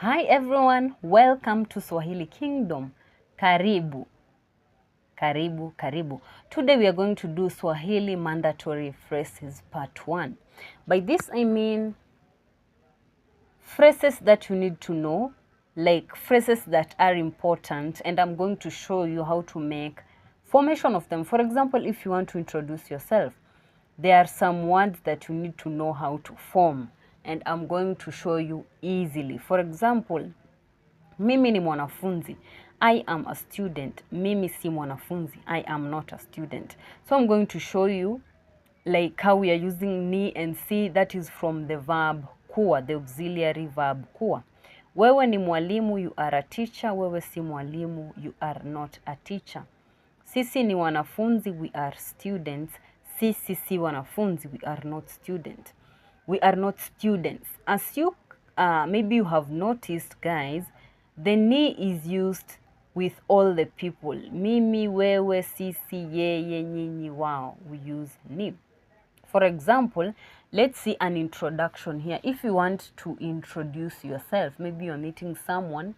Hi everyone, welcome to Swahili Kingdom. Karibu. Karibu, karibu. Today we are going to do Swahili mandatory phrases part 1. By this I mean phrases that you need to know, like phrases that are important, and I'm going to show you how to make formation of them. For example, if you want to introduce yourself, there are some words that you need to know how to form, and I'm going to show you easily. For example, mimi ni mwanafunzi. I am a student. Mimi si mwanafunzi. I am not a student. So I'm going to show you like how we are using ni and si. That is from the verb kuwa, the auxiliary verb kuwa. Wewe ni mwalimu, you are a teacher. Wewe si mwalimu, you are not a teacher. Sisi ni wanafunzi, we are students. Sisi si wanafunzi, we are not students. We are not students. As you maybe you have noticed, guys, the ni is used with all the people. Mimi, wewe, sisi, yeye, nyinyi, wao. We use ni. For example, let's see an introduction here. If you want to introduce yourself, maybe you're meeting someone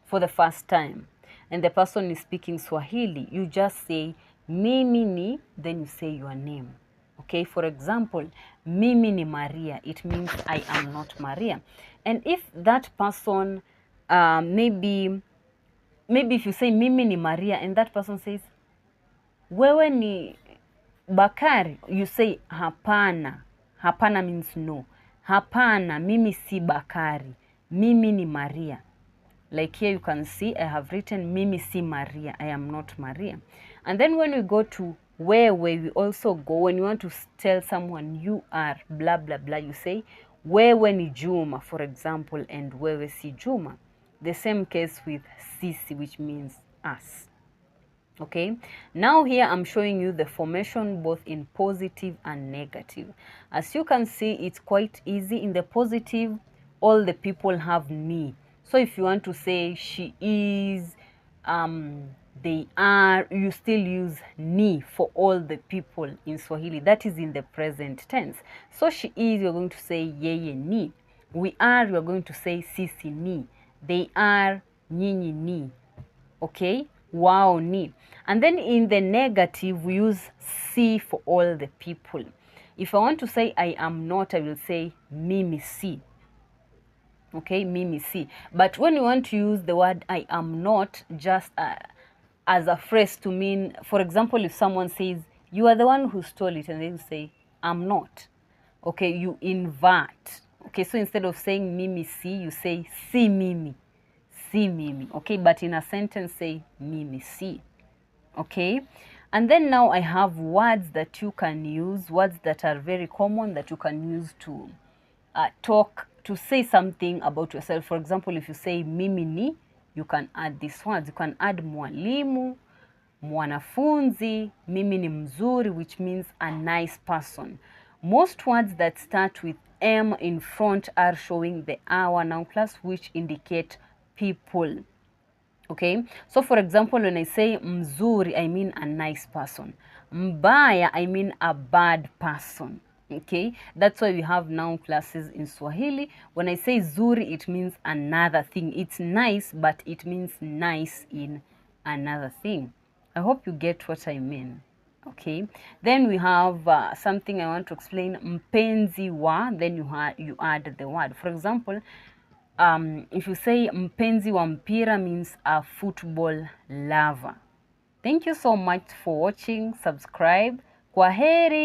for the first time and the person is speaking Swahili, you just say mimi ni, then you say your name. Okay, for example, mimi ni Maria. It means I am not Maria. And if that person, maybe if you say mimi ni Maria and that person says wewe ni Bakari, you say hapana. Hapana means no. Hapana, mimi si Bakari. Mimi ni Maria. Like here you can see I have written mimi si Maria. I am not Maria. And then when we go to wewe, we also go, when you want to tell someone you are blah blah blah, you say wewe ni Juma, for example, and wewe si Juma. The same case with sisi, which means us. Okay, now here I'm showing you the formation both in positive and negative. As you can see, it's quite easy. In the positive, all the people have ni. So if you want to say she is, they are, you still use ni for all the people in Swahili. That is in the present tense. So she is, you're going to say yeye ni. We are, you're going to say sisi ni. They are, nyinyi ni. Okay, wao ni. And then in the negative, we use si for all the people. If I want to say I am not, I will say mimi si. Okay, mimi si. But when you want to use the word I am not just as a phrase to mean, for example, if someone says you are the one who stole it, and then you say I'm not. Okay, you invert. Okay, so instead of saying mimi si, you say si mimi. Si mimi. Okay, but in a sentence say mimi si. Okay, and then now I have words that you can use, words that are very common that you can use to talk, to say something about yourself. For example, if you say mimi ni, you can add these words. You can add mwalimu, mwanafunzi, mimi ni mzuri, which means a nice person. Most words that start with M in front are showing the our noun class, which indicate people. Okay, so for example, when I say mzuri, I mean a nice person. Mbaya, I mean a bad person. Okay, that's why we have noun classes in Swahili. When I say zuri, it means another thing. It's nice, but it means nice in another thing. I hope you get what I mean. Okay, then we have something I want to explain. Mpenzi wa, then you add the word. For example, if you say mpenzi wa mpira means a football lover. Thank you so much for watching. Subscribe. Kwaheri.